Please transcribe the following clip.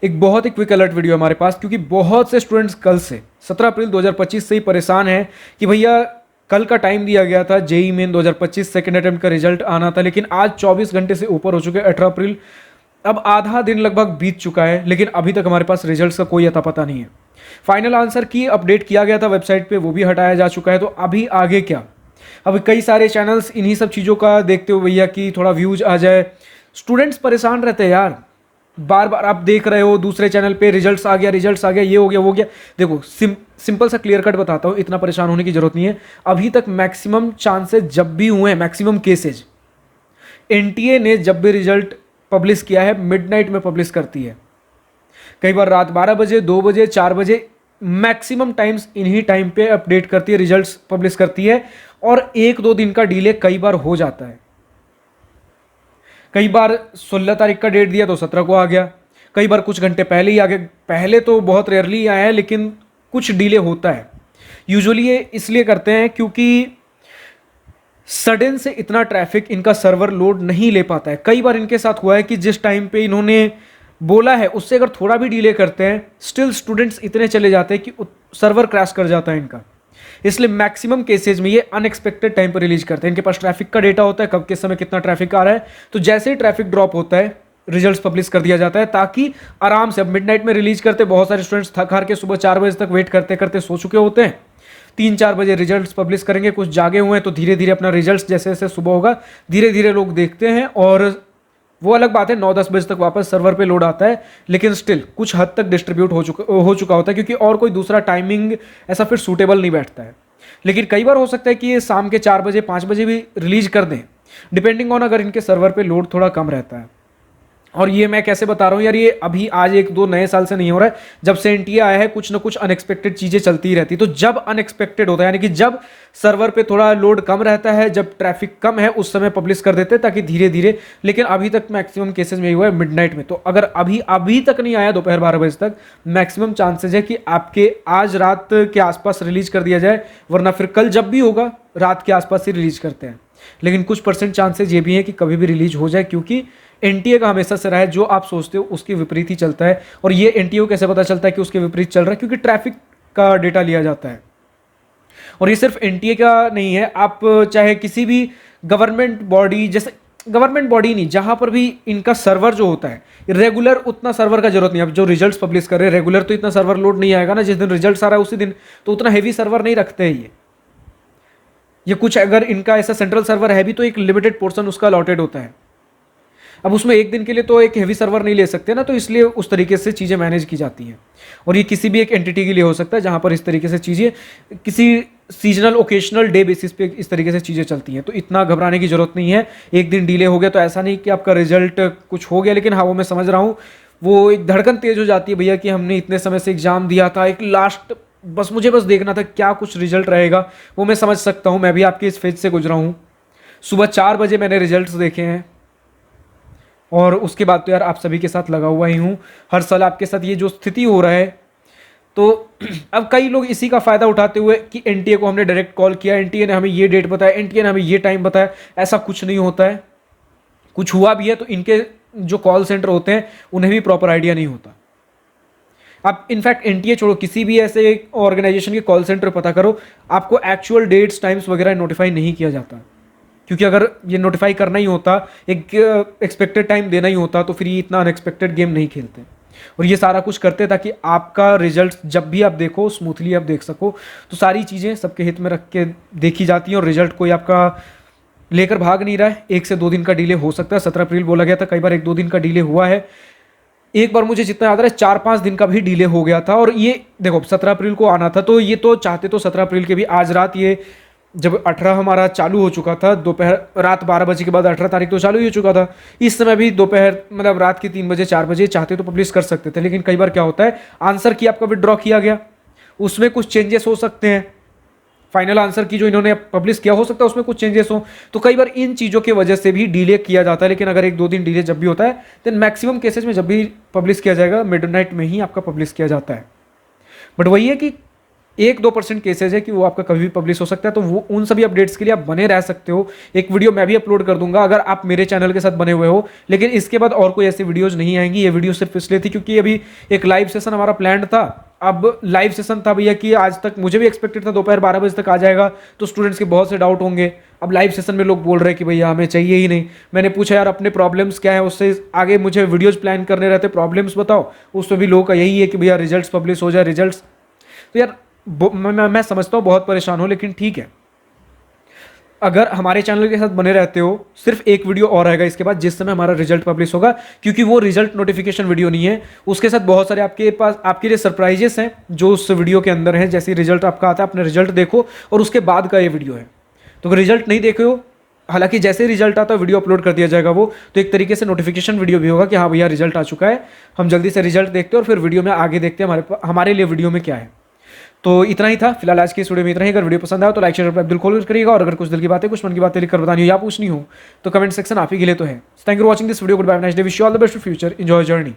एक बहुत ही quick alert video हमारे पास, क्योंकि बहुत से स्टूडेंट्स कल से 17 अप्रैल 2025 से ही परेशान हैं कि भैया कल का टाइम दिया गया था जेई मेन 2025 सेकेंड अटेम्प्ट का रिजल्ट आना था, लेकिन आज 24 घंटे से ऊपर हो चुके हैं, 18 अप्रैल। अब आधा दिन लगभग बीत चुका है, लेकिन अभी तक हमारे पास रिजल्ट्स का कोई अता पता नहीं है। फाइनल आंसर की अपडेट किया गया था वेबसाइट पे, वो भी हटाया जा चुका है। तो अभी आगे क्या? अब कई सारे चैनल्स इन्हीं सब चीज़ों का देखते हुए भैया कि थोड़ा व्यूज आ जाए, स्टूडेंट्स परेशान रहते हैं यार। बार बार आप देख रहे हो दूसरे चैनल पे रिजल्ट्स आ गया, रिजल्ट्स आ गया, ये हो गया, वो हो गया। देखो सिंपल सा क्लियर कट बताता हूँ, इतना परेशान होने की जरूरत नहीं है। अभी तक मैक्सिमम चांसेस जब भी हुए हैं, मैक्सिमम केसेज एनटीए ने जब भी रिजल्ट पब्लिश किया है मिडनाइट में पब्लिश करती है। कई बार रात 12 बजे, 2 बजे, 4 बजे, मैक्सिमम टाइम्स इन्हीं टाइम पे अपडेट करती है, रिजल्ट्स पब्लिश करती है। और 1-2 दिन का डिले कई बार हो जाता है। कई बार 16 तारीख का डेट दिया तो 17 को आ गया, कई बार कुछ घंटे पहले ही आ गया। पहले तो बहुत रेयरली आया है, लेकिन कुछ डिले होता है। यूजुअली ये इसलिए करते हैं क्योंकि सडन से इतना ट्रैफिक इनका सर्वर लोड नहीं ले पाता है। कई बार इनके साथ हुआ है कि जिस टाइम पे इन्होंने बोला है उससे अगर थोड़ा भी डिले करते हैं, स्टिल स्टूडेंट्स इतने चले जाते हैं कि सर्वर क्रैश कर जाता है इनका। इसलिए मैक्सिमम केसेज में ये अनएक्सपेक्टेड टाइम पर रिलीज करते हैं। इनके पास ट्रैफिक का डेटा होता है, कब किस समय कितना ट्रैफिक आ रहा है, तो जैसे ही ट्रैफिक ड्रॉप होता है रिजल्ट्स पब्लिश कर दिया जाता है, ताकि आराम से। अब मिडनाइट में रिलीज करते, बहुत सारे स्टूडेंट्स थक हार के सुबह 4 बजे तक वेट करते करते सो चुके होते हैं। 3-4 बजे रिजल्ट्स पब्लिश करेंगे, कुछ जागे हुए हैं, तो धीरे धीरे अपना रिजल्ट्स जैसे जैसे सुबह होगा धीरे धीरे लोग देखते हैं। और वो अलग बात है, 9-10 बजे तक वापस सर्वर पे लोड आता है, लेकिन स्टिल कुछ हद तक डिस्ट्रीब्यूट हो चुका होता है, क्योंकि और कोई दूसरा टाइमिंग ऐसा फिर सूटेबल नहीं बैठता है। लेकिन कई बार हो सकता है कि ये शाम के 4 बजे, 5 बजे भी रिलीज कर दें, डिपेंडिंग ऑन अगर इनके सर्वर पे लोड थोड़ा कम रहता है। और ये मैं कैसे बता रहा हूँ यार, ये अभी आज 1-2 नए साल से नहीं हो रहा है। जब से एनटीए आया है कुछ ना कुछ अनएक्सपेक्टेड चीज़ें चलती ही रहती। तो जब अनएक्सपेक्टेड होता है, यानी कि जब सर्वर पे थोड़ा लोड कम रहता है, जब ट्रैफिक कम है, उस समय पब्लिश कर देते हैं ताकि धीरे धीरे। लेकिन अभी तक मैक्सिमम केसेज में हुआ है मिडनाइट में। तो अगर अभी तक नहीं आया दोपहर 12 बजे तक, मैक्सिमम चांसेज है कि आपके आज रात के आसपास रिलीज कर दिया जाए, वरना फिर कल जब भी होगा रात के आसपास ही रिलीज करते हैं। लेकिन कुछ परसेंट चांसेज ये भी हैं कि कभी भी रिलीज हो जाए, क्योंकि एनटीए का हमेशा से रहा है जो आप सोचते हो उसके विपरीत ही चलता है। और ये एनटीए को कैसे पता चलता है कि उसके विपरीत चल रहा है? क्योंकि ट्रैफिक का डेटा लिया जाता है। और ये सिर्फ एनटीए का नहीं है, आप चाहे किसी भी गवर्नमेंट बॉडी, जैसे गवर्नमेंट बॉडी नहीं, जहां पर भी इनका सर्वर जो होता है रेगुलर, उतना सर्वर का जरूरत नहीं। अब जो रिजल्ट्स पब्लिश कर रहे हैं रेगुलर, तो इतना सर्वर लोड नहीं आएगा ना। जिस दिन रिजल्ट्स आ रहा है उसी दिन, तो उतना हैवी सर्वर नहीं रखते हैं ये कुछ अगर इनका ऐसा सेंट्रल सर्वर है भी, तो एक लिमिटेड पोर्शन उसका अलॉटेड होता है। अब उसमें एक दिन के लिए तो एक हैवी सर्वर नहीं ले सकते ना, तो इसलिए उस तरीके से चीज़ें मैनेज की जाती हैं। और ये किसी भी एक एंटिटी के लिए हो सकता है जहां पर इस तरीके से चीज़ें किसी सीजनल ओकेशनल डे बेसिस पे इस तरीके से चीज़ें चलती हैं। तो इतना घबराने की जरूरत नहीं है। एक दिन डिले हो गया तो ऐसा नहीं कि आपका रिजल्ट कुछ हो गया। लेकिन हाँ, वो मैं समझ रहा हूँ, वो एक धड़कन तेज हो जाती है भैया कि हमने इतने समय से एग्जाम दिया था, एक लास्ट मुझे बस देखना था क्या कुछ रिजल्ट रहेगा। वो मैं समझ सकता हूँ, मैं भी आपकी इस फेज से गुजरा हूँ। सुबह 4 बजे मैंने रिजल्ट्स देखे हैं, और उसके बाद तो यार आप सभी के साथ लगा हुआ ही हूँ। हर साल आपके साथ ये जो स्थिति हो रहा है, तो अब कई लोग इसी का फ़ायदा उठाते हुए कि एनटीए को हमने डायरेक्ट कॉल किया, एनटीए ने हमें ये डेट बताया, एनटीए ने हमें ये टाइम बताया। ऐसा कुछ नहीं होता है। कुछ हुआ भी है तो इनके जो कॉल सेंटर होते हैं उन्हें भी प्रॉपर आइडिया नहीं होता। आप इनफैक्ट एनटीए छोड़ो, किसी भी ऐसे ऑर्गेनाइजेशन के कॉल सेंटर पता करो, आपको एक्चुअल डेट्स टाइम्स वगैरह नोटिफाई नहीं किया जाता। क्योंकि अगर ये नोटिफाई करना ही होता, एक एक्सपेक्टेड टाइम देना ही होता, तो फिर ये इतना अनएक्सपेक्टेड गेम नहीं खेलते। और ये सारा कुछ करते ताकि आपका रिजल्ट जब भी आप देखो स्मूथली आप देख सको। तो सारी चीज़ें सबके हित में रख के देखी जाती हैं। और रिजल्ट कोई आपका लेकर भाग नहीं रहा है। 1 से 2 दिन का डिले हो सकता है। 17 अप्रैल बोला गया था, कई बार 1-2 दिन का डिले हुआ है। एक बार मुझे जितना याद आ रहा है 4-5 दिन का भी डिले हो गया था। और ये देखो 17 अप्रैल को आना था, तो ये तो चाहते तो 17 अप्रैल के भी आज रात, ये जब 18 हमारा चालू हो चुका था, दोपहर रात 12 बजे के बाद 18 तारीख तो चालू ही हो चुका था। इस समय भी दोपहर मतलब रात के 3 बजे 4 बजे चाहते तो पब्लिश कर सकते थे। लेकिन कई बार क्या होता है, आंसर की आपका विड्रॉ किया गया, उसमें कुछ चेंजेस हो सकते हैं। फाइनल आंसर की जो इन्होंने पब्लिश किया हो सकता है उसमें कुछ चेंजेस हो, तो कई बार इन चीज़ों की वजह से भी डिले किया जाता है। लेकिन अगर 1-2 दिन डिले जब भी होता है, देन मैक्सिमम केसेज में जब भी पब्लिश किया जाएगा मिडनाइट में ही आपका पब्लिश किया जाता है। बट वही है कि 1-2% केसेज है कि वो आपका कभी भी पब्लिश हो सकता है। तो वो उन सभी अपडेट्स के लिए आप बने रह सकते हो। एक वीडियो मैं भी अपलोड कर दूंगा अगर आप मेरे चैनल के साथ बने हुए हो, लेकिन इसके बाद और कोई ऐसी वीडियोज नहीं आएंगी। ये वीडियो सिर्फ इसलिए थी क्योंकि अभी एक लाइव सेशन हमारा प्लान था। अब लाइव सेशन था भैया कि आज तक मुझे भी एक्सपेक्टेड था दोपहर 12 बजे तक आ जाएगा, तो स्टूडेंट्स के बहुत से डाउट होंगे। अब लाइव सेशन में लोग बोल रहे हैं कि भैया हमें चाहिए ही नहीं। मैंने पूछा यार अपने प्रॉब्लम्स क्या है, उससे आगे मुझे वीडियोज प्लान करने रहते, प्रॉब्लम्स बताओ। उसमें भी लोगों का यही है कि भैया रिजल्ट्स पब्लिश हो जाए, रिजल्ट्स। तो यार मैं समझता हूँ बहुत परेशान हो, लेकिन ठीक है, अगर हमारे चैनल के साथ बने रहते हो, सिर्फ एक वीडियो और आएगा इसके बाद जिस समय हमारा रिजल्ट पब्लिश होगा, क्योंकि वो रिजल्ट नोटिफिकेशन वीडियो नहीं है। उसके साथ बहुत सारे आपके पास आपके लिए सरप्राइजेस हैं जो उस वीडियो के अंदर हैं। जैसे रिजल्ट आपका आता है, अपने रिजल्ट देखो और उसके बाद का ये वीडियो है। तो अगर रिजल्ट नहीं देखे हो, हालांकि जैसे ही रिजल्ट आता है वीडियो अपलोड कर दिया जाएगा वो, तो एक तरीके से नोटिफिकेशन वीडियो भी होगा कि हाँ भैया रिजल्ट आ चुका है, हम जल्दी से रिजल्ट देखते हैं और फिर वीडियो में आगे देखते हैं हमारे लिए वीडियो में क्या है। तो इतना ही था फिलहाल आज की इस वीडियो में, इतना ही। अगर वीडियो पसंद आया तो लाइक शेयर दिल खोल करिएगा, और अगर कुछ दिल की बातें, कुछ मन की बातें लिखकर बतानी हो या पूछनी हो तो कमेंट सेक्शन आप ही के लिए तो है। Thank you for watching this video, good bye, nice day, wish you all the best for future, enjoy journey.